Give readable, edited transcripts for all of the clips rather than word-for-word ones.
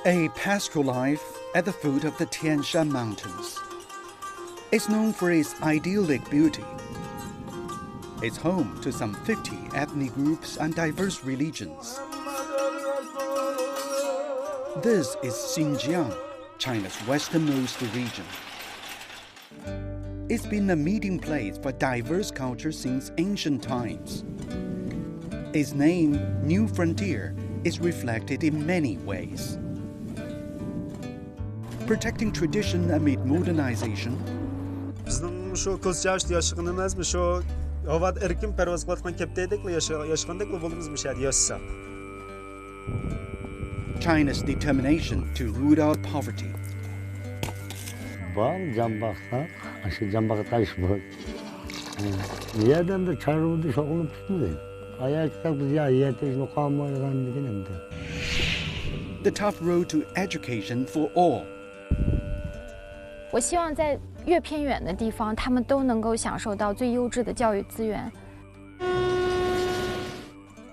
A pastoral life at the foot of the Tian Shan Mountains. It's known for its idyllic beauty. It's home to some 50 ethnic groups and diverse religions. This is Xinjiang, China's westernmost region. It's been a meeting place for diverse cultures since ancient times. Its name, New Frontier, is reflected in many ways. Protecting tradition amid modernization. Bizning shu ko'z yoshda yashagan emasmi, shu havoda erkin parvoz qilayotgan kaptaydekmi yashagandekmi bo'ldimizmi shu yerda yashasa. China's determination to root out poverty. Var jambaqlar, aşı jambaqlar iş bu. Yerden de çarpıdı şoğlup tutmuyor. Ayakta biz ya yetişini kalmayan dikinin de. The tough road to education for all. 我希望在越偏远的地方，他们都能够享受到最优质的教育资源。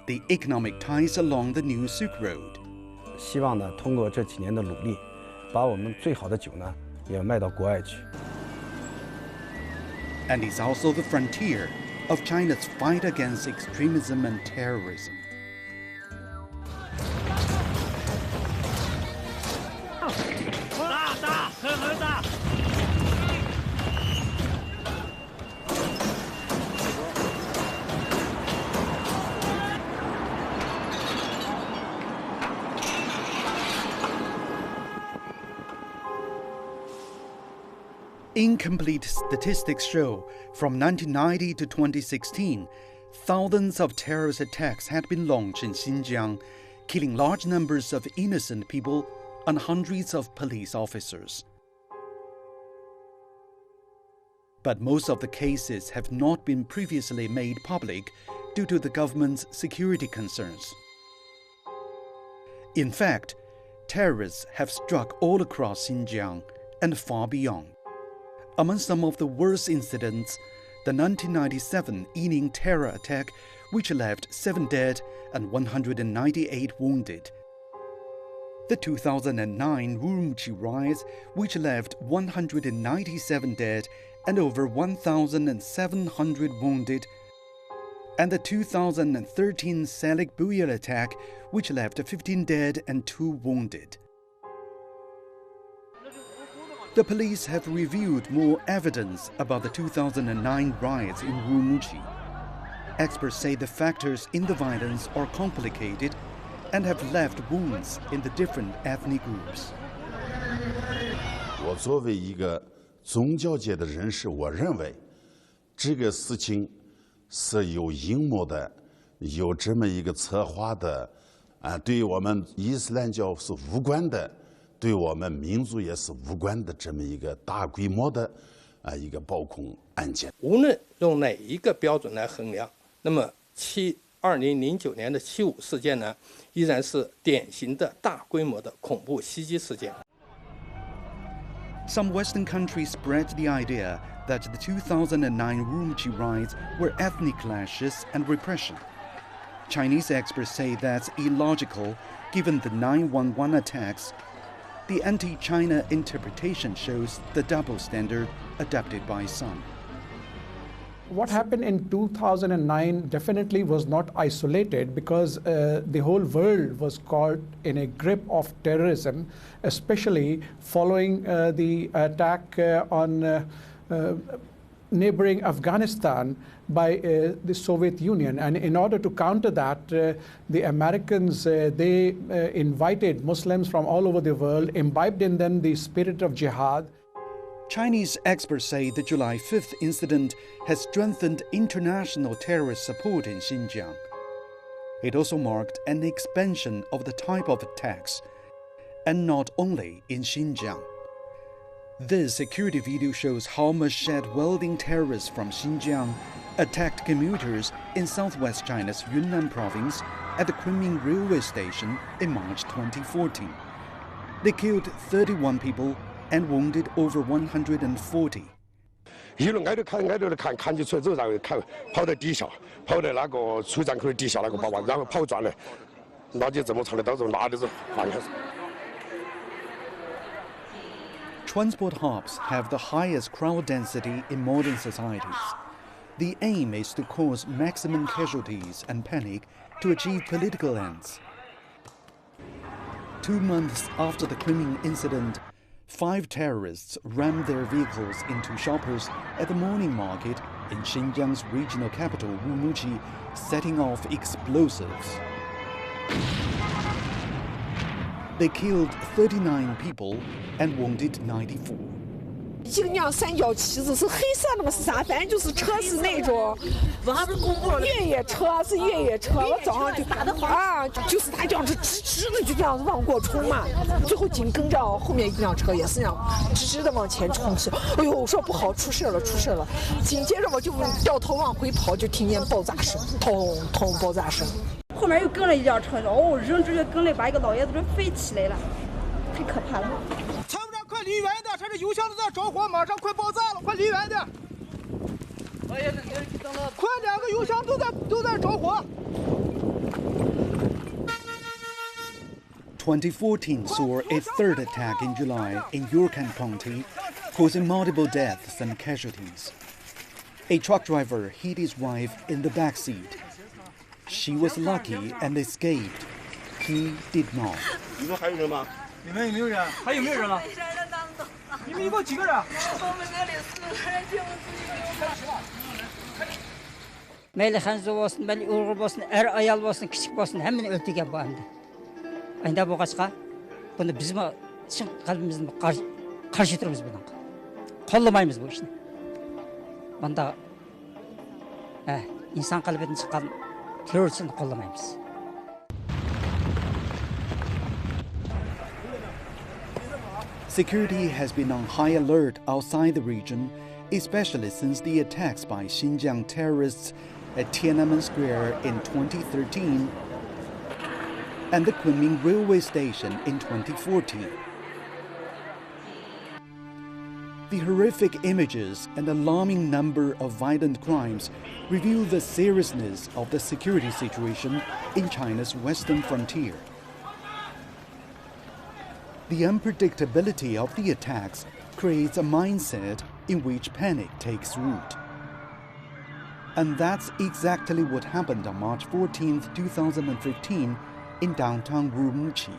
The economic ties along the new Silk Road. 希望呢，通过这几年的努力，把我们最好的酒呢，也卖到国外去。And it's also the frontier of China's fight against extremism and terrorism. Incomplete statistics show from 1990 to 2016, thousands of terrorist attacks had been launched in Xinjiang, killing large numbers of innocent people and hundreds of police officers. But most of the cases have not been previously made public due to the government's security concerns. In fact, terrorists have struck all across Xinjiang and far beyond. Among some of the worst incidents, the 1997 Yining terror attack, which left 7 dead and 198 wounded. The 2009 Urumqi riots, which left 197 dead and over 1,700 wounded. And the 2013 Salik Buyel attack, which left 15 dead and 2 wounded. The police have reviewed more evidence about the 2009 riots in Urumqi. Experts say the factors in the violence are complicated and have left wounds in the different ethnic groups. 我作为一个宗教界的人士，我认为这个事情是有阴谋的，有这么一个策划的，对我们伊斯兰教是无关的。 对我们民族也是无关的这么一个大规模的一个暴恐案件。无论用哪一个标准来衡量，那么2009年的75事件呢，依然是典型的大规模的恐怖袭击事件。Some Western countries spread the idea that the 2009 Urumqi riots were ethnic clashes and repression. Chinese experts say that's illogical, given the 9/11 attacks. The anti-China interpretation shows the double standard adopted by some. What happened in 2009 definitely was not isolated because the whole world was caught in a grip of terrorism, especially following the attack on neighboring Afghanistan by the Soviet Union. And in order to counter that, the Americans, they invited Muslims from all over the world, imbibed in them the spirit of jihad. Chinese experts say the July 5th incident has strengthened international terrorist support in Xinjiang. It also marked an expansion of the type of attacks, and not only in Xinjiang. This security video shows how machete wielding terrorists from Xinjiang attacked commuters in southwest China's Yunnan province at the Kunming railway station in March 2014. They killed 31 people and wounded over 140. 一路挨着看，看起出来之后，然后跑到底下，跑到那个出站口的底下那个包包，然后跑转来，拿起这么长的刀子拿的是放开。Transport hubs have the highest crowd density in modern societies. The aim is to cause maximum casualties and panic to achieve political ends. 2 months after the Kunming incident, 5 terrorists rammed their vehicles into shoppers at the morning market in Xinjiang's regional capital Urumqi, setting off explosives. They killed 39 people and wounded 94. 新疆三角旗子是黑色的吗？是啥？反正就是车是那种越野车，是越野车。我早上就打的啊，就是他这样子直直的就这样子往过冲嘛，最后紧跟着后面一辆车也是那样直直的往前冲去。哎呦，我说不好，出事了，出事了！紧接着我就掉头往回跑，就听见爆炸声，咚咚爆炸声。后面又跟了一辆车，哦，人直接跟了，把一个老爷子给飞起来了，太可怕了。 快离远一点！它这油箱都在着火，马上快爆炸了！快离远点！快，2个油箱都在着火。2014 saw a third attack in July in Yurkan County, causing multiple deaths and casualties. A truck driver hit his wife in the back seat. She was lucky and escaped. He did not. 你们还有人吗？里面有没有人？还有没有人了？你们一共几个人？我们这里4个人，就我自己1个。 Meyli hanzu olsun, meyli uğur olsun, er ayal olsun, küçük olsun, hemini öldürgen bu anda. Aynda bu kaçka, bunu bizim için kalbimizin karşı durumuz bundan. Kollamayımız bu işini. Bunda insan kalbinden çıkan teröristini kollamayımız. Security has been on high alert outside the region, especially since the attacks by Xinjiang terrorists at Tiananmen Square in 2013 and the Kunming railway station in 2014. The horrific images and alarming number of violent crimes reveal the seriousness of the security situation in China's western frontier. The unpredictability of the attacks creates a mindset in which panic takes root. And that's exactly what happened on March 14, 2015, in downtown Urumqi.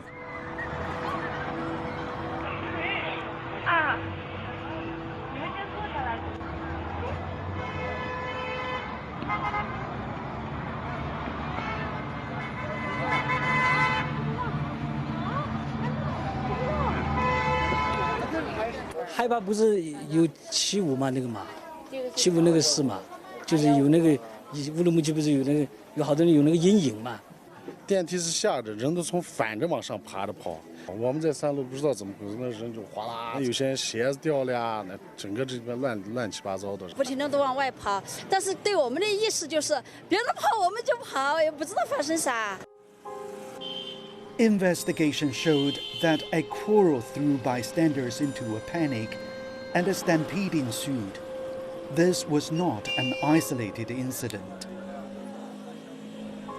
Haiba 不是有75嘛那个嘛，75那个事嘛，就是有那个乌鲁木齐不是有那个有好多人有那个阴影嘛。电梯是下着，人都从反着往上爬着跑。我们在3楼不知道怎么回事，那人就哗啦，有些人鞋子掉了呀，那整个这边乱七八糟的。不停的都往外跑，但是对我们的意识就是别人跑我们就跑，也不知道发生啥。 Investigation showed that a quarrel threw bystanders into a panic and a stampede ensued. This was not an isolated incident.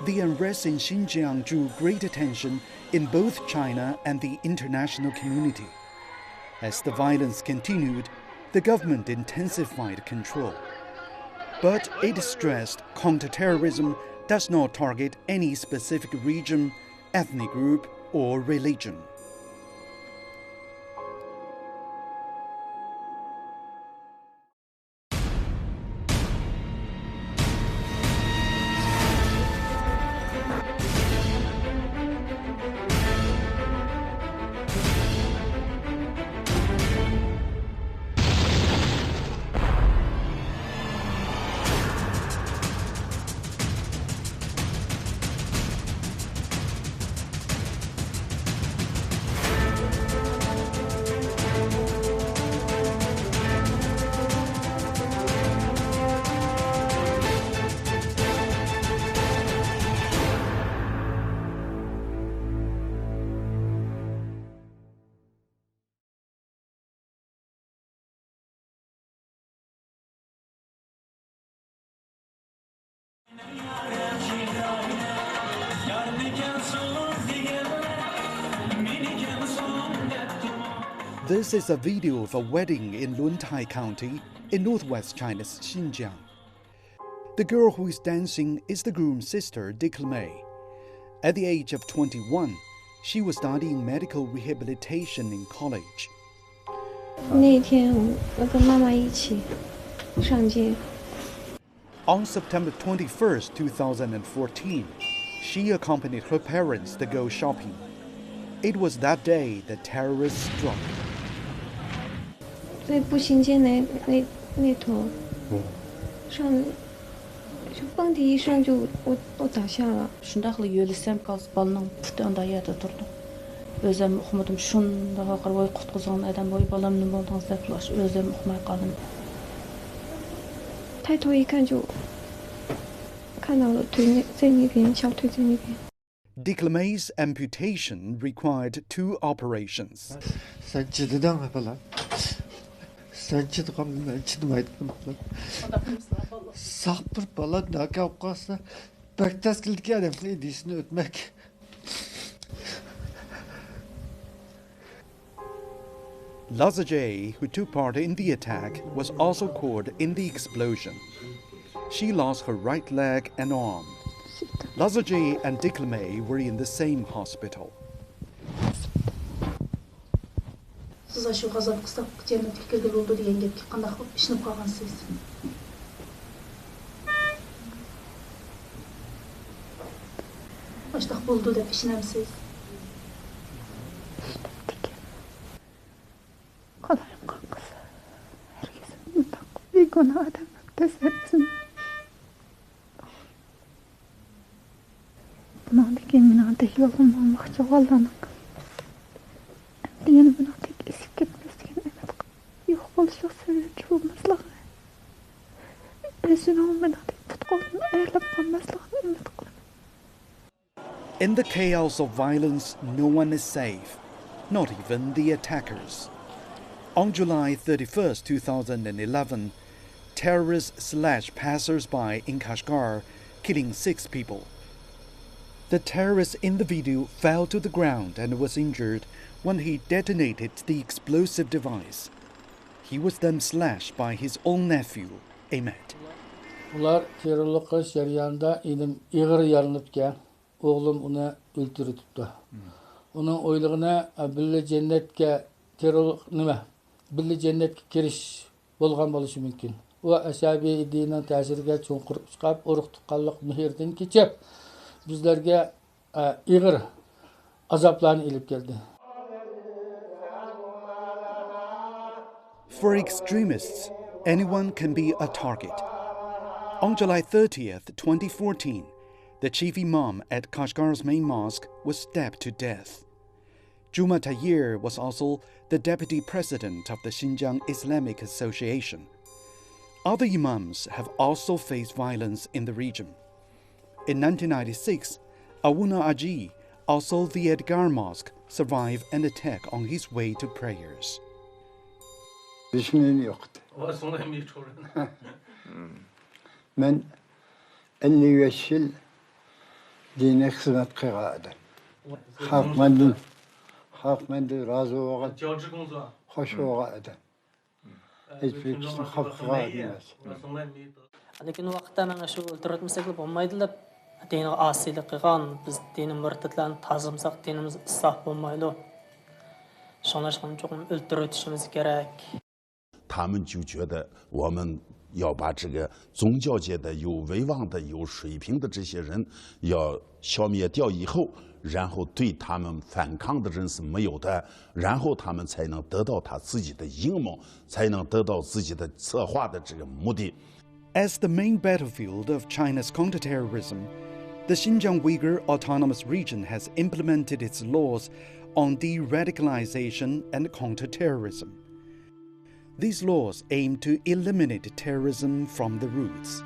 The unrest in Xinjiang drew great attention in both China and the international community. As the violence continued, the government intensified control. But it stressed counterterrorism does not target any specific region, ethnic group, or religion. This is a video of a wedding in Luntai County in northwest China's Xinjiang. The girl who is dancing is the groom's sister, May. At the age of 21, she was studying medical rehabilitation in college. 那天我跟妈妈一起上街。 On September 21st, 2014, she accompanied her parents to go shopping. It was that day that terrorists struck. 在步行街那头，上就蹦迪一声就我倒下了。Шундай хэл юлсам каз балның пүтә анда ята тордым. Өзем укмадым шундага карбай куткызган адам бой баламның болдыгын саклаш өзем укмай калдым. 抬头一看就看到了腿在那边，小腿在那边。 May's amputation required 2 operations. Lazajay, who took part in the attack, was also caught in the explosion. She lost her right leg and arm. Lazajay and May were in the same hospital. Siz aşı gazap kısa cennetlik kirgel oldu diyen gepki qandaq qılıp işinip qalgansınız. Aştaq boldu dep işinemsiz. Kalayım kankası. Herkesin bundan bir günah adam tesersin. Buna da kendine de yolum olmakça vallahanın. Yeni buna tek esip gitmesken emet yok olacak sebebi olmazlar. Esin olmadan tek tutkolun eylem kalmazlar emet kılın. In the chaos of violence, no one is safe, not even the attackers. On July 31st, 2011, terrorists slashed passers-by in Kashgar, killing 6 people. The terrorist in the video fell to the ground and was injured when he detonated the explosive device. He was then slashed by his own nephew, Ahmet. Ular terörlük qilish jarayonida elim ig'ir yalinibgan. O'g'lim uni o'ltiribdi. Uning o'ylig'ini birga jannatga birga jannatga kirish bo'lgan bo'lishi mumkin. U asabiy ideyning ta'siriga cho'nqur chiqib, urug' tuqqanlik mehrdan kechib, bizlarga ig'ir azoblarni ilib keldi. For extremists, anyone can be a target. On July 30th, 2014, the chief imam at Kashgar's main mosque was stabbed to death. Juma Tayyir was also the deputy president of the Xinjiang Islamic Association. Other imams have also faced violence in the region. In 1996, Awuna Aji, also the Edgar Mosque, survived an attack on his way to prayers. Düşmanım yoktu. Ben 55 yıl dine hizmet kıldım. Halk menden razı oldu. Hoş oldu. Hiçbir kişinin halkı olmaz. Lekin vaqtda men shu o'ltirib bo'lmaydi deb dinga osiylik qilgan, biz dinni murtadlarni tozimsak dinimiz isloh bo'lmaydi. Shundan so'ng cho'qim o'ltirib o'tishimiz kerak. 他们就觉得我们要把这个宗教界的有威望的、有水平的这些人要消灭掉以后，然后对他们反抗的人是没有的，然后他们才能得到他自己的阴谋，才能得到自己的策划的这个目的。As the main battlefield of China's counterterrorism, the Xinjiang Uyghur Autonomous Region has implemented its laws on de-radicalization and counterterrorism. These laws aim to eliminate terrorism from the roots.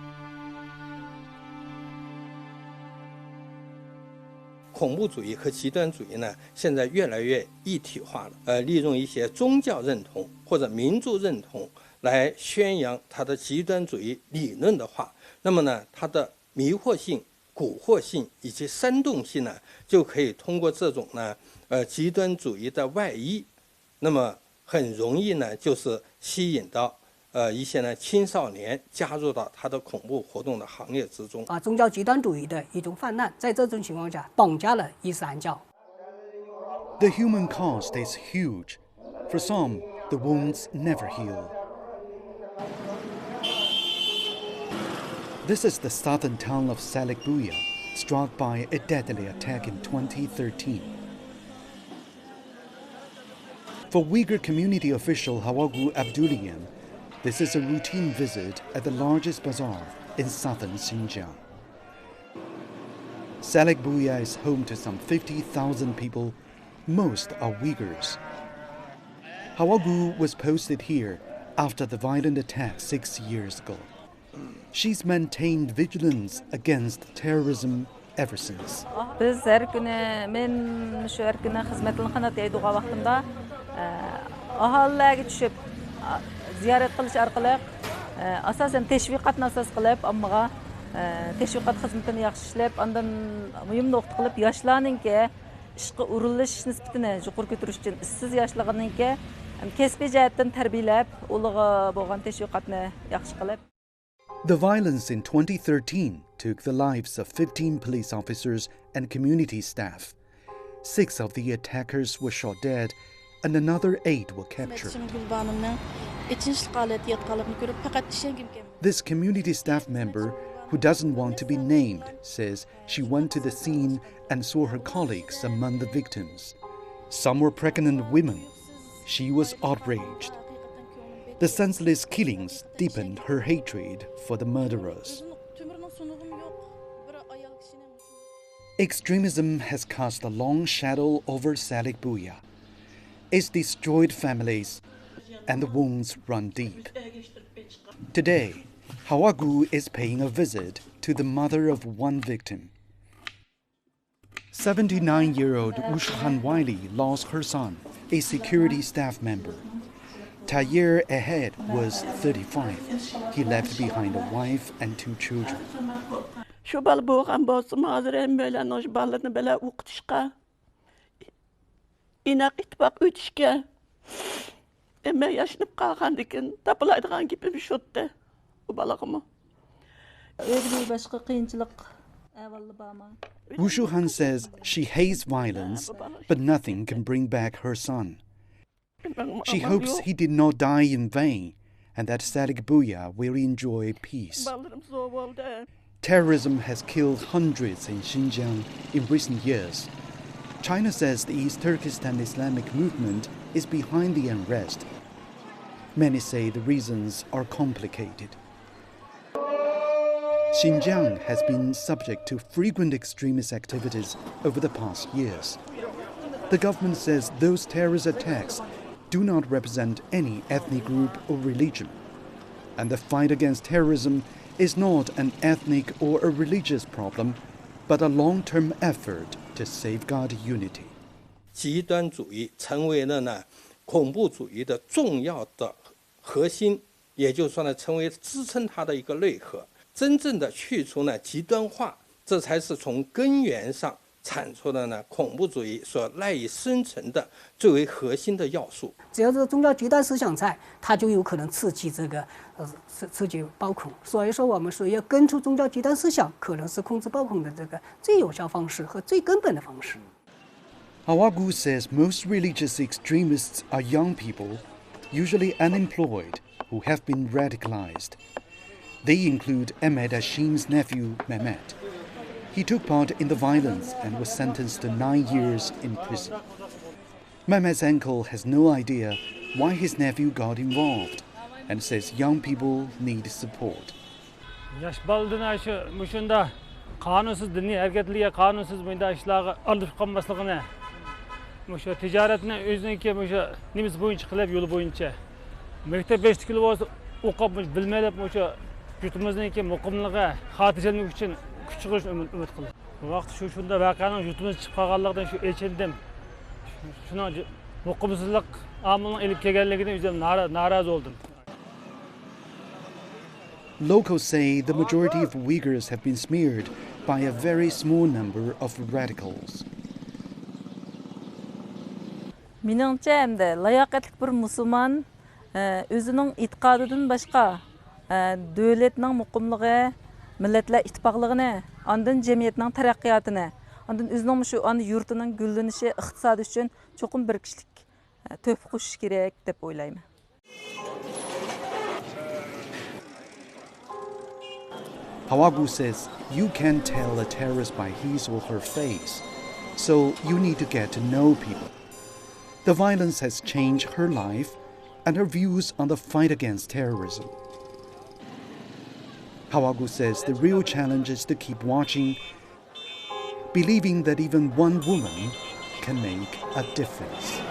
恐怖主义和极端主义呢，现在越来越一体化了。利用一些宗教认同或者民族认同来宣扬它的极端主义理论的话，那么呢，它的迷惑性、蛊惑性以及煽动性呢，就可以通过这种呢，极端主义的外衣，那么很容易呢就是吸引到一些呢青少年加入到他的恐怖活动的行列之中。宗教极端主义的一种泛滥，在这种情况下绑架了伊斯兰教。The human cost is huge. For some, the wounds never heal. This is the southern town of Salikbuya, struck by a deadly attack in 2013. For Uyghur community official Hawagu Abdulian, this is a routine visit at the largest bazaar in southern Xinjiang. Salikbuya is home to some 50,000 people. Most are Uyghurs. Hawagu was posted here after the violent attack 6 years ago. She's maintained vigilance against terrorism ever since. Biz her günü men şu her günü hizmetini kanat eyduğa vaqtımda ahalilarga tushib ziyorat qilish orqali asosan tashviqotni asos qilib ommaga tashviqot xizmatini yaxshi ishlab undan muhimni o'qit qilib yoshlarninki ishga urilish nisbatini yuqori ko'tarish uchun ishsiz yoshlarninki kasbiy jihatdan tarbiyalab ularga bo'lgan tashviqotni yaxshi qilib. The violence in 2013 took the lives of 15 police officers and community staff. 6 of the attackers were shot dead and another 8 were captured. This community staff member, who doesn't want to be named, says she went to the scene and saw her colleagues among the victims. Some were pregnant women. She was outraged. The senseless killings deepened her hatred for the murderers. Extremism has cast a long shadow over Salikbuya. It's destroyed families, and the wounds run deep. Today, Hawagu is paying a visit to the mother of one victim. 79-year-old Ushhan Wiley lost her son, a security staff member. Tayer Ahed was 35. He left behind a wife and 2 children. Şu bal boğan bolsum hazır hem böyle noş balını böyle uqtışqa. İnak itibaq ötüşke. Emme yaşınıp qalğandikin tapılaydıgan gibim şuttu bu balığımı. Öyle başka qiyinchilik avvalda barma. Wushuhan says she hates violence, but nothing can bring back her son. She hopes he did not die in vain and that Salikbuya will enjoy peace. Terrorism has killed hundreds in Xinjiang in recent years. China says the East Turkestan Islamic movement is behind the unrest. Many say the reasons are complicated. Xinjiang has been subject to frequent extremist activities over the past years. The government says those terrorist attacks do not represent any ethnic group or religion. And the fight against terrorism is not an ethnic or a religious problem, but a long-term effort to safeguard unity. 极端主义成为了呢恐怖主义的重要的核心，也就是说呢，成为支撑它的一个内核。真正的去除呢极端化，这才是从根源上产出的呢恐怖主义所赖以生存的最为核心的要素。只要是宗教极端思想在，它就有可能刺激刺激暴恐。所以说，我们说要根除宗教极端思想，可能是控制暴恐的这个最有效方式和最根本的方式。Hawagu says most religious extremists are young people, usually unemployed, who have been radicalized. They include Ahmed Hashim's nephew, Mehmet. He took part in the violence and was sentenced to 9 years in prison. Mehmet's uncle has no idea why his nephew got involved and says young people need support. Yaş baldına muşunda kanunsuz dini hareketliğe kanunsuz bunda işlağı alıp kalmasını muşu ticaretine özünki muşu nimiz boyunca qilib yolu boyunca mektep 5 kilo olsa o'qib bilmelab muşu yurtimizniki muqimligi xotirjamlik uchun kuch chiqarish umid qildi. Bu vaqt shunda voqeaning yurtimiz chiqib qolganligidan shu echindim. Shuni muqimsizlik omilining elib kelganligidan o'zim norozi oldum. Locals say the majority of Uyghurs have been smeared by a very small number of radicals. Meningçe endi layoqatli bir musulmon o'zining e'tiqodidan boshqa davlatning muqimligi, millatlar ittifoqligini, ondan jamiyatning taraqqiyotini, ondan o'zining shu yurtining gullanishi, iqtisodi uchun cho'qim bir kishilik to'p qo'shish kerak deb o'ylayman. Hawagu says you can't tell a terrorist by his or her face, so you need to get to know people. The violence has changed her life and her views on the fight against terrorism. Hawagu says the real challenge is to keep watching, believing that even one woman can make a difference.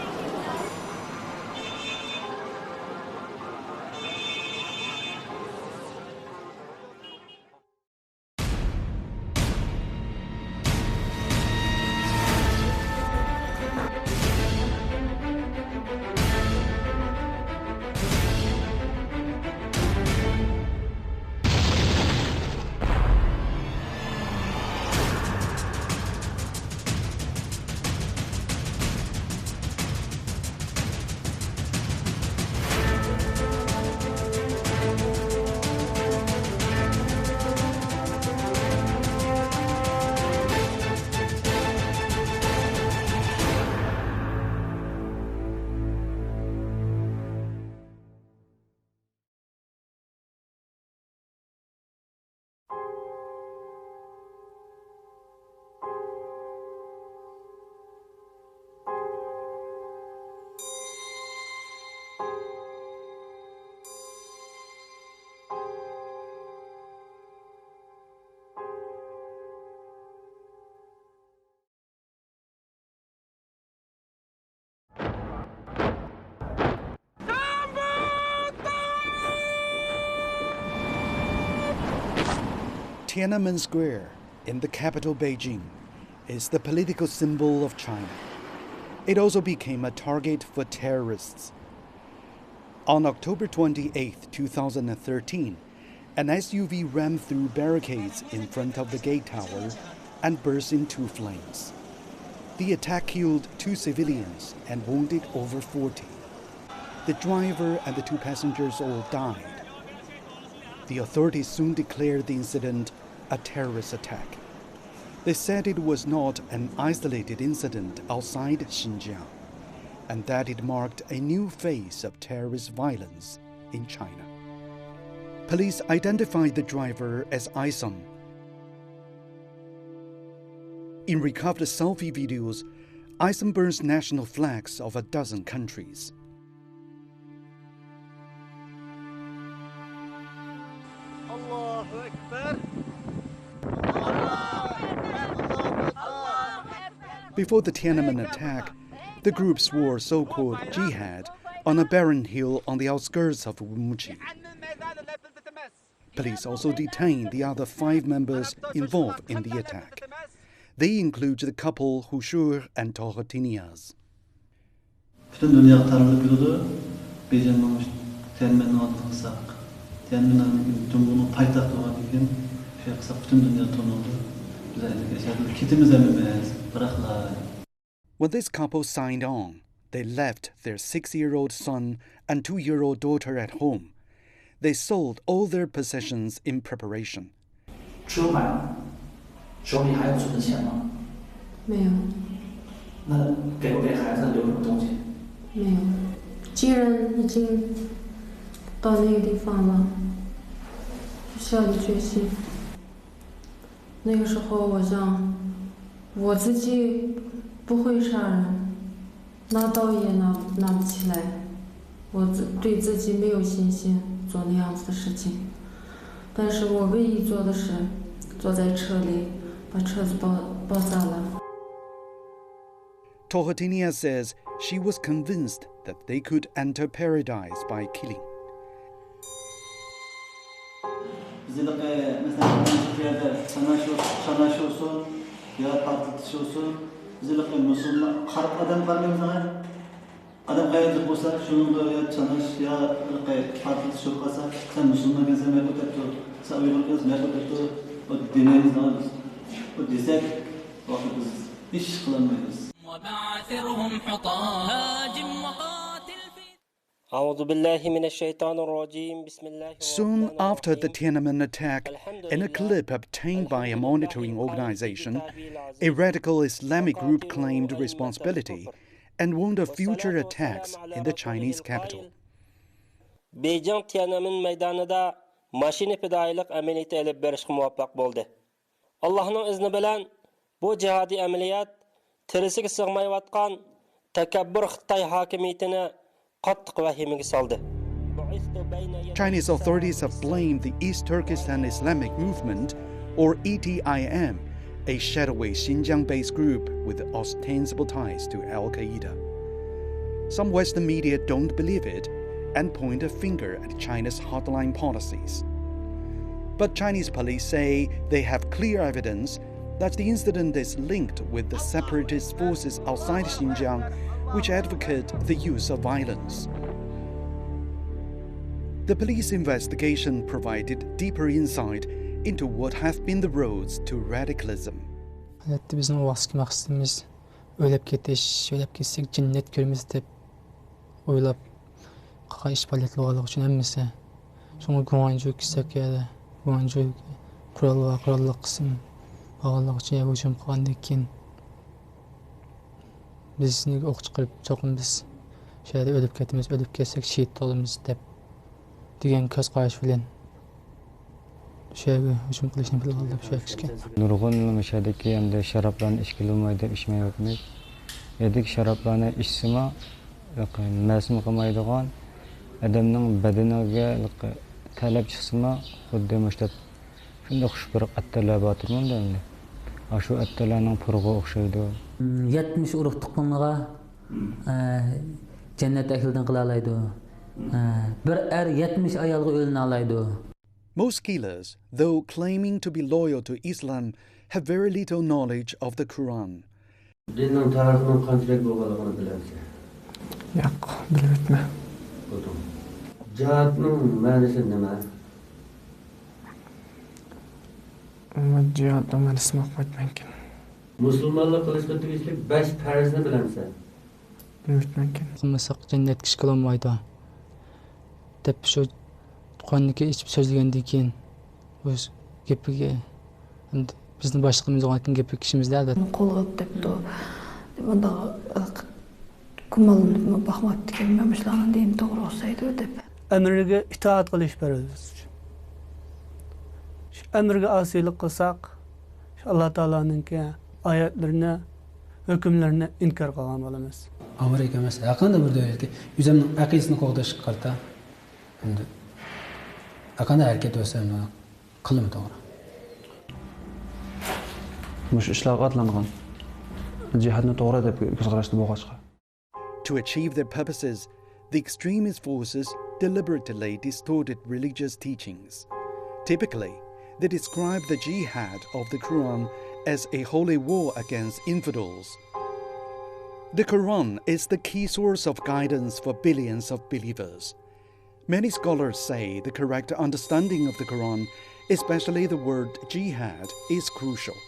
Tiananmen Square in the capital Beijing is the political symbol of China. It also became a target for terrorists. On October 28, 2013, an SUV rammed through barricades in front of the gate tower and burst into flames. The attack killed 2 civilians and wounded over 40. The driver and the 2 passengers all died. The authorities soon declared the incident a terrorist attack. They said it was not an isolated incident outside Xinjiang, and that it marked a new phase of terrorist violence in China. Police identified the driver as Isam. In recovered selfie videos, Isam burns national flags of a dozen countries. Before the Tiananmen attack, the group swore so-called jihad on a barren hill on the outskirts of Urumqi. Police also detained the other 5 members involved in the attack. They include the couple Hushur and Tohotiniaz. Bütün dünya tanıdık yolu Beijing'in Tiananmen'in adını kısak. Tiananmen'in Cumhur'un payitahtı olan bir şey kısak bütün dünya tanıdı. When this couple signed on, they left their 6-year-old son and 2-year-old daughter at home. They sold all their possessions in preparation. 车买了，手里还有存的钱吗？没有。那给不给孩子留什么东西？没有。既然已经到那个地方了，就下定决心。那个时候我想，我自己不会杀人，拿刀也拿不起来，我对自己没有信心做那样子的事情。但是我唯一做的是坐在车里，把车子爆炸了。Tohotinia says she was convinced that they could enter paradise by killing. Soon after the Tiananmen attack, in a clip obtained by a monitoring organization, a radical Islamic group claimed responsibility and warned of future attacks in the Chinese capital. Beijing Tiananmen meydanida mashina fidoilik amaliyoti olib berishga muvaffaq bo'ldi. Allohning izni bilan bu jihodiy amaliyot tirisiga sig'mayotgan takabbur Xitoy hokimiyatini qattiq vahimaga soldi. Chinese authorities have blamed the East Turkestan Islamic Movement, or ETIM, a shadowy Xinjiang-based group with ostensible ties to Al-Qaeda. Some Western media don't believe it and point a finger at China's hardline policies. But Chinese police say they have clear evidence that the incident is linked with the separatist forces outside Xinjiang, which advocate the use of violence. The police investigation provided deeper insight into what have been the roads to radicalism. Bizim o vaxtki maqsadımız ölüp ketiş, ölüp ketsek cennet görmez dep oylap qaqa iş faaliyyatlıqalıq üçün əmmisi. Sonra güvancı kitsek ya, güvancı kurallıq qısım bağlıq üçün ya hücum qandan keyin biz oq çıxırıb çoxum biz şəhərdə ölüp ketimiz, ölüp ketsek şehit oluruz dep degan ko'z qarash bilan o'shaga hujum qilishni bilib o'sha nurg'un o'shadagi hamda sharoblarni ichkilanmaydi deb ichmayapmiz. Edik sharoblarni ichsima nasm qilmaydigan odamning badaniga talab chiqsima xuddi mushtat shunday xushbir attarlar botirmanda endi. Shu attarlarning purg'i o'xshaydi. 70 urug' tuqqunga jannat ahlidan qila oladi. Bir er 70 ayolga o'lina oladi. Most killers, though claiming to be loyal to Islam, have very little knowledge of the Quran. Dinning tarixining qanchalik bo'lganligini bilamsiz? Yo'q, bilmayman. Jihadning ma'nosi nima? Jihadning ma'nosini aytmayman. Musulmonlar qilishga tegishli 5 farzni bilamsiz? Bilmayman. Qilmasak jannatga chiqa olmaydi. Deb shu qonniki ichib so'zlagandan keyin o'z gapiga endi bizni boshlig'imiz aytgan gapi kishimizda albatta qo'lg'ab debdi. Bunda gumonlanib baxmabdi kelmem shularning deyim to'g'ri olsaydi deb. Amriga itoat qilish farz. Shu amriga osiylik qilsak, Alloh taolaning oyatlarini, hukmlarini inkor qilgan bo'lamiz. Amerika mesela yaqinda bir davlatga o'zimning aqidasini qo'g'dash qarta. Endi qanday harakat bo'lsam qilim to'g'ri. Mush ishlarga otlangan jihadni to'g'ri deb ko'zqarashda bo'lg'achqa. To achieve their purposes, the extremist forces deliberately distorted religious teachings. Typically, they describe the jihad of the Quran as a holy war against infidels. The Quran is the key source of guidance for billions of believers. Many scholars say the correct understanding of the Quran, especially the word jihad, is crucial.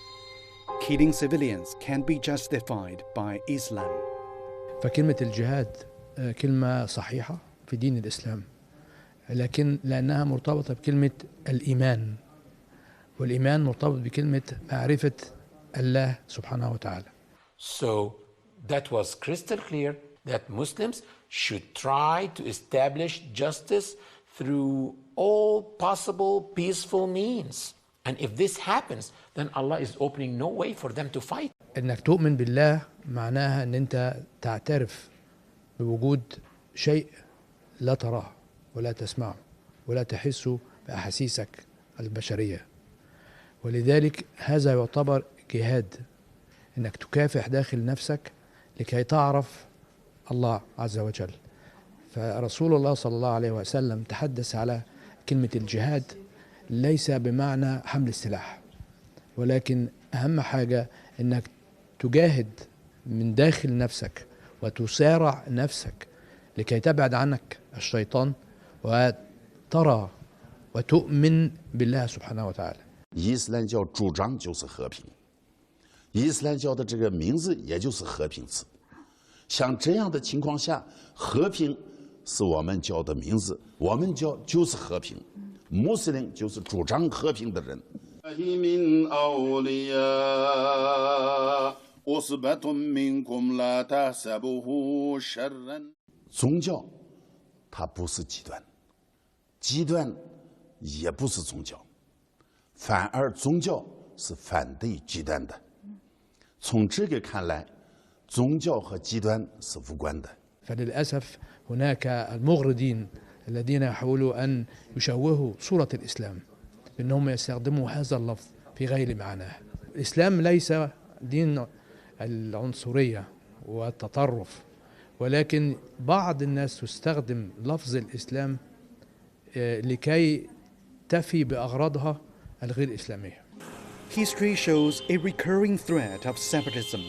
Killing civilians can be justified by Islam. فكلمة الجهاد كلمة صحيحة في دين الإسلام، لكن لأنها مرتبطة بكلمة الإيمان، والإيمان مرتبط بكلمة معرفة الله سبحانه وتعالى. So that was crystal clear that Muslims should try to establish justice through all possible peaceful means. And if this happens, then Allah is opening no way for them to fight. إنك تؤمن بالله معناها أن أنت تعترف بوجود شيء لا تراه ولا تسمعه ولا تحس بأحاسيسك البشرية، ولذلك هذا يعتبر جهاد، أنك تكافح داخل نفسك لكي تعرف الله عز وجل. فرسول الله صلى الله عليه وسلم تحدث على كلمة الجهاد ليس بمعنى حمل السلاح، ولكن أهم حاجة أنك تجاهد من داخل نفسك وتسارع نفسك لكي تبعد عنك الشيطان وترى وتؤمن بالله سبحانه وتعالى. 伊斯兰教主张就是和平，伊斯兰教的这个名字也就是和平词。像这样的情况下，和平是我们教的名字，我们教就是和平，穆斯林就是主张和平的人。宗教它不是极端，极端也不是宗教，反而宗教是反对极端的。从这个看来，宗教和极端是无关的。فللأسف هناك المغردين الذين يحاولوا أن يشوهوا صورة الإسلام بأنهم يستخدموا هذا اللفظ في غير معناه. الإسلام ليس دين العنصرية والتطرف، ولكن بعض الناس تستخدم لفظ الإسلام لكي تفي بأغراضها الغير إسلامية. History shows a recurring threat of separatism.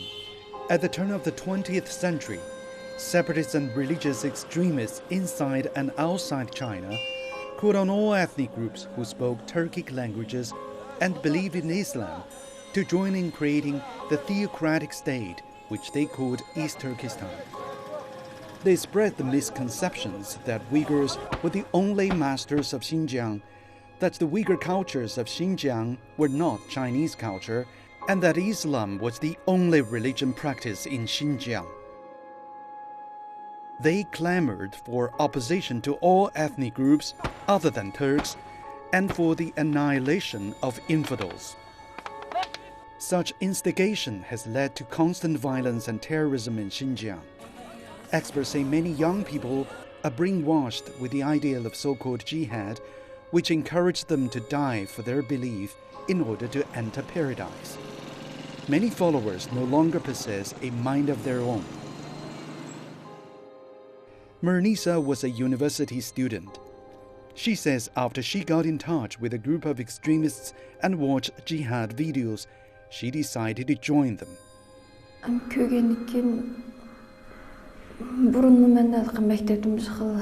At the turn of the 20th century, separatist and religious extremists inside and outside China called on all ethnic groups who spoke Turkic languages and believed in Islam to join in creating the theocratic state, which they called East Turkestan. They spread the misconceptions that Uyghurs were the only masters of Xinjiang, that the Uyghur cultures of Xinjiang were not Chinese culture, and that Islam was the only religion practiced in Xinjiang. They clamored for opposition to all ethnic groups other than Turks and for the annihilation of infidels. Such instigation has led to constant violence and terrorism in Xinjiang. Experts say many young people are brainwashed with the ideal of so-called jihad, which encouraged them to die for their belief in order to enter paradise. Many followers no longer possess a mind of their own. Mernisa was a university student. She says after she got in touch with a group of extremists and watched jihad videos, she decided to join them. Burunlu menden mektedim şıkıl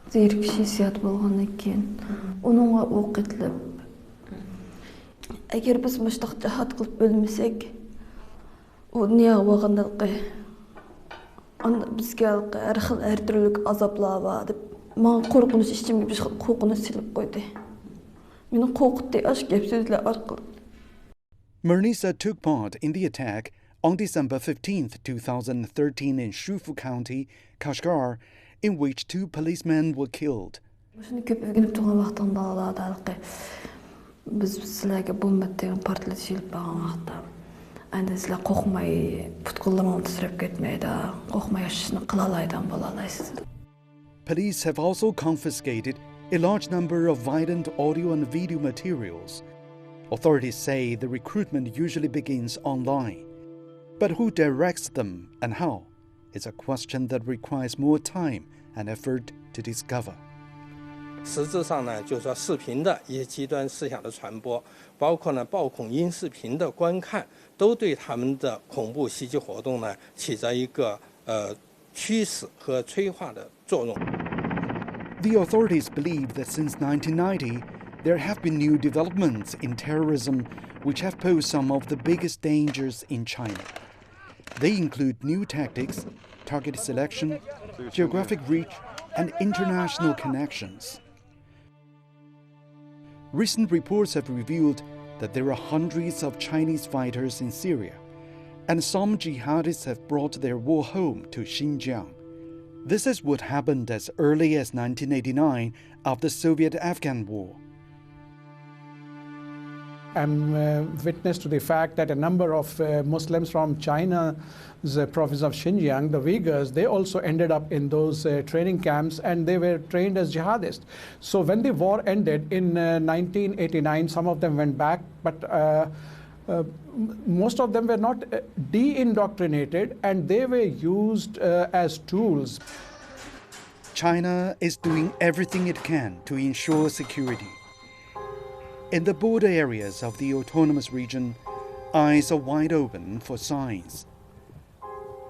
zeyrik şehsiyat bolğan eкен. Onunğa oqetilip eğer biz müştaq cihat qılıp ölmesek o niye wagandalqı bizge her xil her türlük azaplar var deb men qorqunuş içimge bir qo'rqunuş silib qo'ydi. Meni qo'rqitdi aş gap so'zlar orqali. Mernisa took part in the attack on December 15, 2013 in Shufu County, Kashgar, in which 2 policemen were killed. Şunu köp ögünüp turgan wagtynda aladalqı biz sizlerge bomba tegen partlat şilip bargan wagtda anda sizler qo'rqmay putqullaryny tisirip ketmeydi, qo'rqmay yaşashni qila alaydan bola alaysiz. Police have also confiscated a large number of violent audio and video materials. Authorities say the recruitment usually begins online. But who directs them and how is a question that requires more time and effort to discover. 实质上呢，就是说视频的一些极端思想的传播，包括呢暴恐音视频的观看，都对他们的恐怖袭击活动呢起着一个驱使和催化的作用。The authorities believe that since 1990, there have been new developments in terrorism which have posed some of the biggest dangers in China. They include new tactics, target selection, geographic reach, and international connections. Recent reports have revealed that there are hundreds of Chinese fighters in Syria, and some jihadists have brought their war home to Xinjiang. This is what happened as early as 1989 after the Soviet-Afghan War. I'm witness to the fact that a number of Muslims from China's province of Xinjiang, the Uyghurs, they also ended up in those training camps and they were trained as jihadists. So when the war ended in 1989, some of them went back, but most of them were not de-indoctrinated and they were used as tools. China is doing everything it can to ensure security. In the border areas of the autonomous region, eyes are wide open for signs.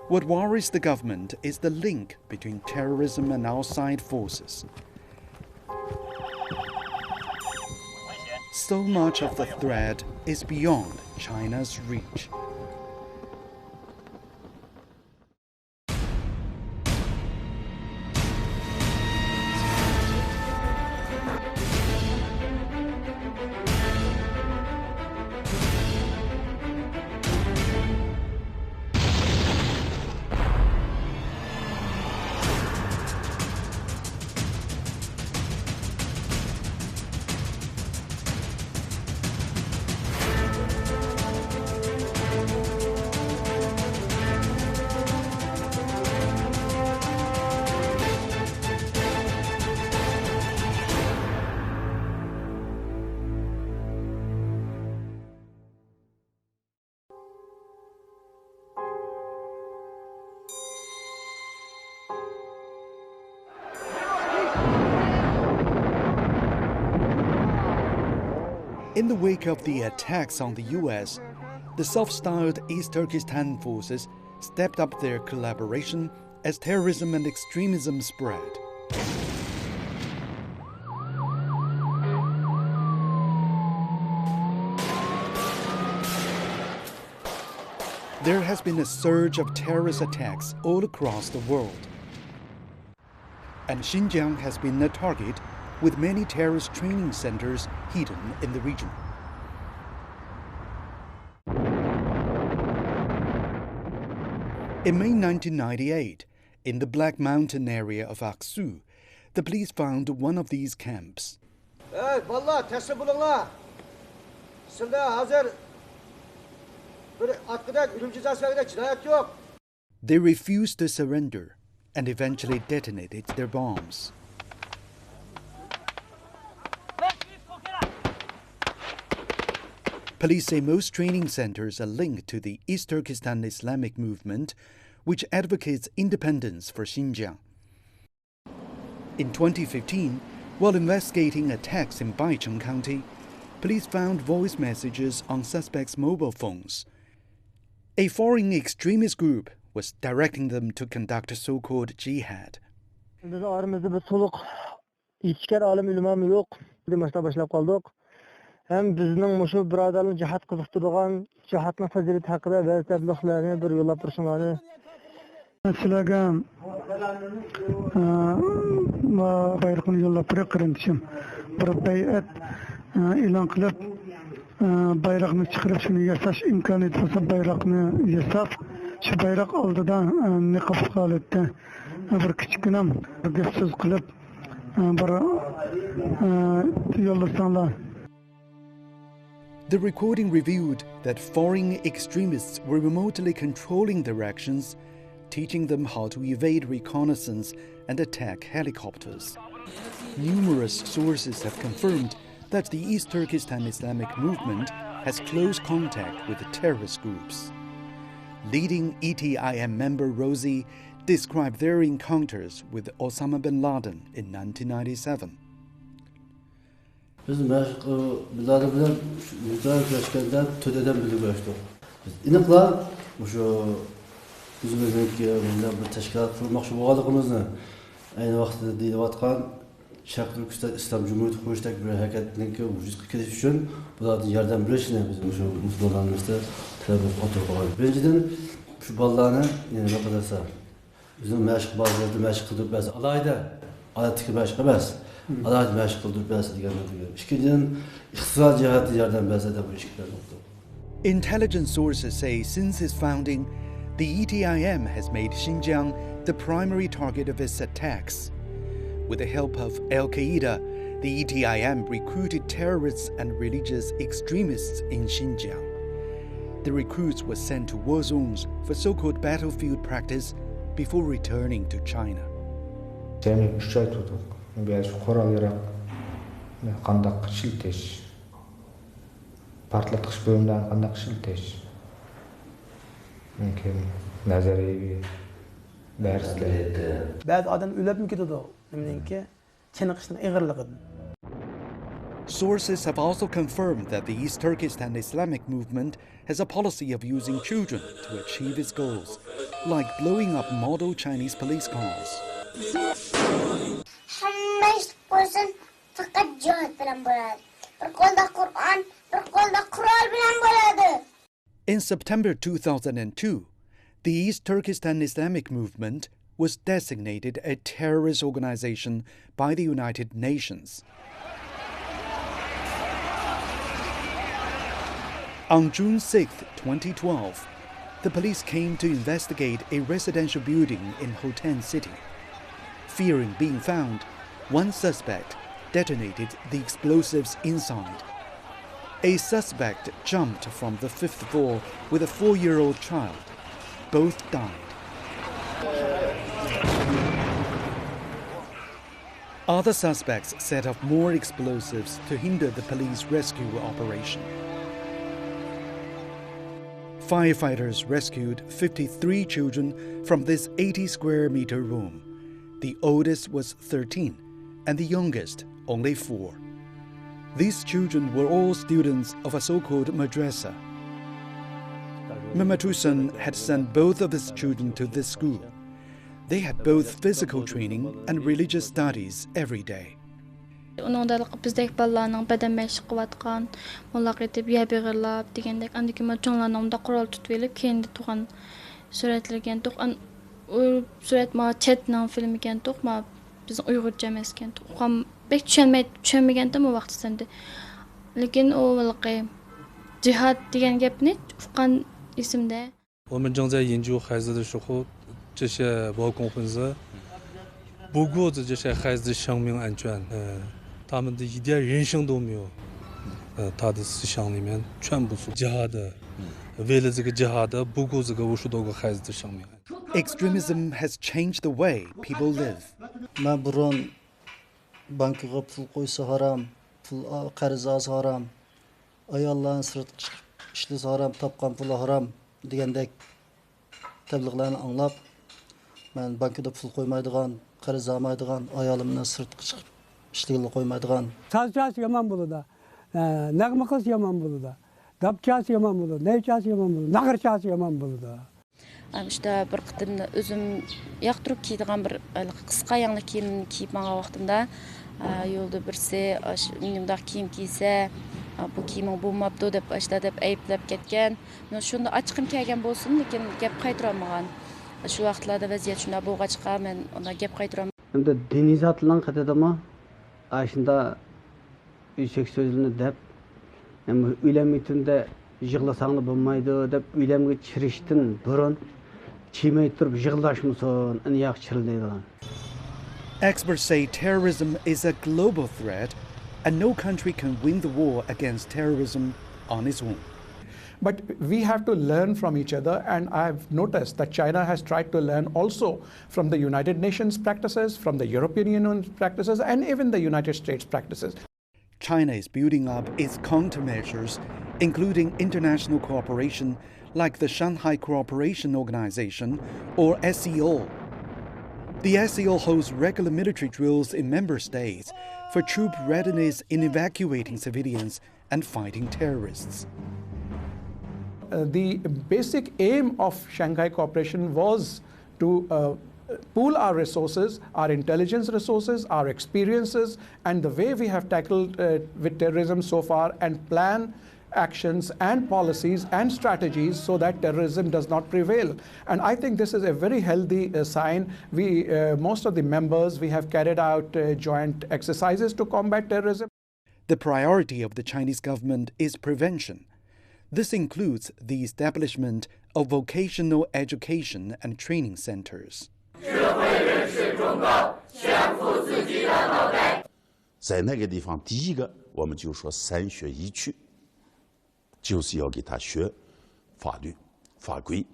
What worries the government is the link between terrorism and outside forces. So much of the threat is beyond China's reach. In the wake of the attacks on the US, the self-styled East Turkestan forces stepped up their collaboration as terrorism and extremism spread. There has been a surge of terrorist attacks all across the world. And Xinjiang has been a target, with many terrorist training centers hidden in the region. In May 1998, in the Black Mountain area of Aksu, the police found one of these camps. They refused to surrender and eventually detonated their bombs. Police say most training centers are linked to the East Turkestan Islamic movement, which advocates independence for Xinjiang. In 2015, while investigating attacks in Baicheng County, police found voice messages on suspects' mobile phones. A foreign extremist group was directing them to conduct so-called jihad. Hem bizning mushu birodarlar jihad qiziqtirgan, jihadning fazilati haqida va tabliğlarni bir yo'llab turishinglarni. Sizlarga bayroqni yo'llab turib bir bay'at e'lon qilib, bayroqni chiqarib shuni yasash imkoniyati bo'lsa bayroqni yasab, shu bayroq oldida niqob holatda bir kichkina gap so'z qilib bir yo'llasanglar. The recording revealed that foreign extremists were remotely controlling their actions, teaching them how to evade reconnaissance and attack helicopters. Numerous sources have confirmed that the East Turkestan Islamic movement has close contact with the terrorist groups. Leading ETIM member Rosie described their encounters with Osama bin Laden in 1997. Biz bizlar bilan muhtar kurashganda to'dadan bilib o'rashdik. Biz aniqla o'sha o'zimizniki bunday bir tashkilot qurmoqchi bo'lganligimizni ayni vaqtda deyilayotgan Sharq Turkiston Islom Jumhuriyati qurishdak bir harakatniki vujudga kelish uchun bularning yordam berishini biz o'sha musulmonlarimizda talab o'tirib qo'ydik. Birinchidan shu bolalarni yana nima qilsa, o'zini mashq bazasida mashq qilib bersa, alayda odatdagi mashq emas. Intelligence sources say since its founding, the ETIM has made Xinjiang the primary target of its attacks. With the help of Al-Qaeda, the ETIM recruited terrorists and religious extremists in Xinjiang. The recruits were sent to war zones for so-called battlefield practice before returning to China. Biz qoral yarak qandaq shiltesh partlatqich bo'limdan qandaq shiltesh mumkin nazariy darslar ba'zi odam o'libmi ketadi nimadanki chiniqishning ig'irligidan. Sources have also confirmed that the East Turkestan Islamic movement has a policy of using children to achieve its goals, like blowing up model Chinese police cars. In September 2002, the East Turkestan Islamic movement was designated a terrorist organization by the United Nations. On June 6, 2012, the police came to investigate a residential building in Hotan City. Fearing being found, one suspect detonated the explosives inside. A suspect jumped from the 5th floor with a 4-year-old child. Both died. Other suspects set off more explosives to hinder the police rescue operation. Firefighters rescued 53 children from this 80-square-meter room. The oldest was 13, and the youngest only 4. These children were all students of a so-called madrasa. Mamatusan had sent both of his children to this school. They had both physical training and religious studies every day. Onundalık bizdeki balalarning badan məşq qıvatqan, mollaq etib yəbirlab degəndək andakı çoğlarının da qoral tutub elib kendi tuğan suratlargan tuğan surat ma chatning film ekan tuğma bizim Uyg'urcha emas ekan tuğam bek tushunmagandim o vaqtda. Lekin o valqi jihad degan gapni uqqan esimda. 我们正在研究孩子的时候，这些暴恐分子不顾着这些孩子的生命安全，他们的一点人性都没有，他的思想里面全部是jihad的，为了这个jihad的不顾这个50多个孩子的生命。Extremism has changed the way people live. Ben burun bankaga pul qo'ysa haram, pul qarz olsa haram, ayollarni sirtqa chiqib ishlasa haram, topgan puli haram degandek tabliğlarni anglab, men bankada pul qo'ymaydigan, qarz olmaydigan, ayolimni sirtqa chiqib ishlag'ili qo'ymaydigan. Sazchasi yomon bo'ladi, nag'ma qilish yomon bo'ladi, dabchasi yomon bo'ladi, naychasi yomon bo'ladi, nag'irchasi yomon bo'ladi. İşte bir qıtımda özüm yaqtırıp kiydiğen bir qısqa yanlı kiyimini kiyip mağa vaqtımda yolda birisi minimdaq kiyim kiyse bu kiyimin bulmaptı dep işte dep ayıplab ketken. Şunda açıqım kelgen bolsun lekin gap qaytıramagan. Şu vaqtlarda vaziyat shunda bo'lg'achqa men ona gap qaytiraman. Endi diniy zotlan qatadimi? Ashunda yüksek sözünü dep uylanmaytında yig'lasangni bo'lmaydi deb uylamga chirishdan burun chimay turib yig'lashmasin, uni yaxshi chirilmaydi. Experts say terrorism is a global threat and no country can win the war against terrorism on its own. But we have to learn from each other, and I've noticed that China has tried to learn also from the United Nations practices, from the European Union practices, and even the United States practices. China is building up its countermeasures, including international cooperation like the Shanghai Cooperation Organization, or SCO. The SCO holds regular military drills in member states for troop readiness in evacuating civilians and fighting terrorists. The basic aim of Shanghai Cooperation was to pool our resources, our intelligence resources, our experiences, and the way we have tackled with terrorism so far, and plan actions and policies and strategies so that terrorism does not prevail. And I think this is a very healthy sign. We, most of the members, we have carried out joint exercises to combat terrorism. The priority of the Chinese government is prevention. This includes the establishment of vocational education and training centers. 在那个地方，第一个我们就说3学1去，就是要给他学法律、法规。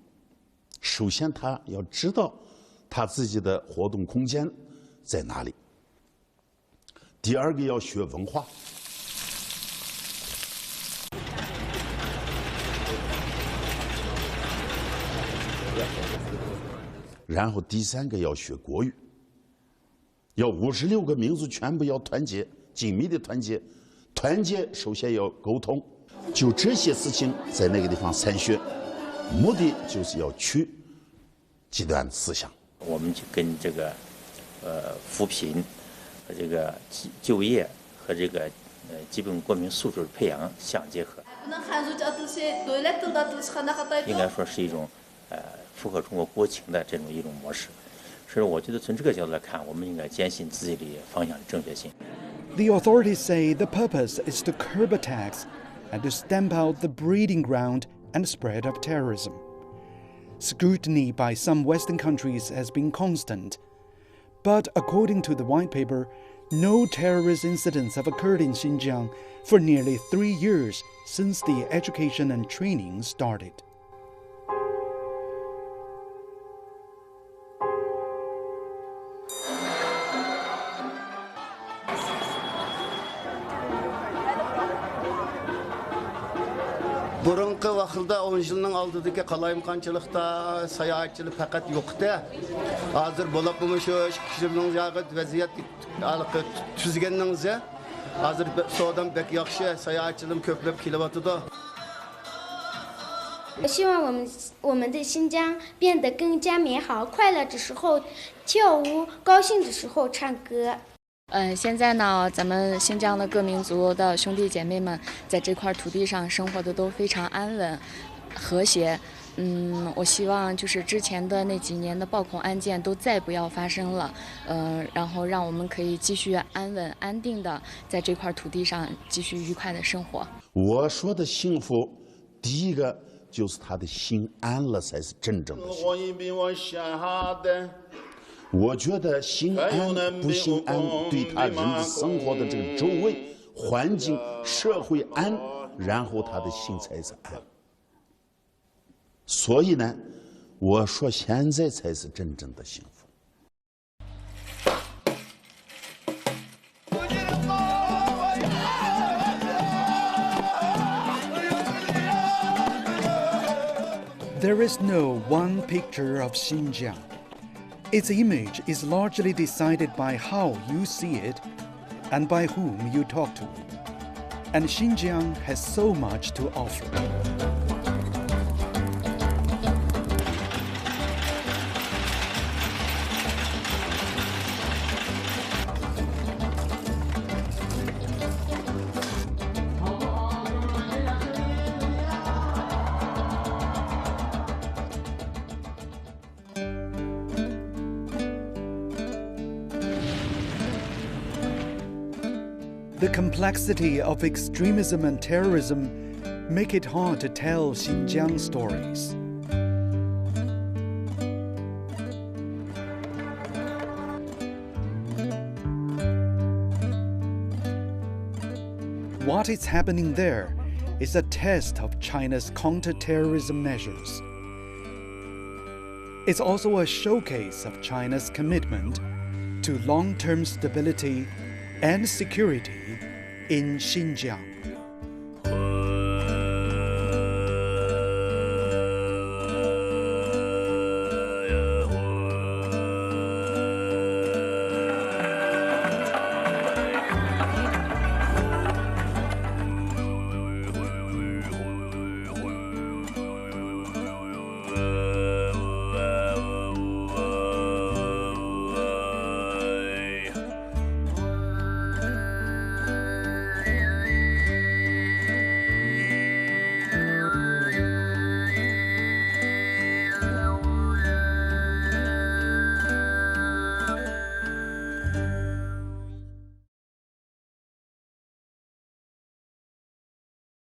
首先，他要知道他自己的活动空间在哪里。第二个要学文化。然后第三个要学国语，要56个民族全部要团结，紧密的团结，团结首先要沟通，就这些事情在那个地方3学，目的就是要去极端思想。我们就跟这个扶贫和这个就业和这个基本国民素质培养相结合，应该说是一种符合中国国情的这种一种模式。所以我觉得从这个角度来看，我们应该坚信自己的方向的正确性。The authorities say the purpose is to curb attacks and to stamp out the breeding ground and spread of terrorism. Scrutiny by some Western countries has been constant. But according to the white paper, no terrorist incidents have occurred in Xinjiang for nearly 3 years since the education and training started. Burunqi vaqtda 10 yilning oldidagi qalayimqanchilikda sayohatchilik faqat yo'qdi. Hozir bo'lib shu kishining vaziyat tuzganingizda Hazır soğudan pek yakşı, seyahatçilim köplep kilovatıda. 我希望我们的新疆变得更加美好，快乐的时候跳舞，高兴的时候唱歌。现在呢，咱们新疆的各民族的兄弟姐妹们在这块土地上生活的都非常安稳、和谐。我希望就是之前的那几年的暴恐案件都再不要发生了，然后让我们可以继续安稳、安定的在这块土地上继续愉快的生活。我说的幸福，第一个就是他的心安了，才是真正的幸福。我觉得心安不心安，对他人的生活的这个周围环境、社会安，然后他的心才是安。所以呢，我说现在才是真正的幸福。There is no one picture of Xinjiang. Its image is largely decided by how you see it and by whom you talk to. And Xinjiang has so much to offer. The complexity of extremism and terrorism make it hard to tell Xinjiang stories. What is happening there is a test of China's counter-terrorism measures. It's also a showcase of China's commitment to long-term stability and security in Xinjiang.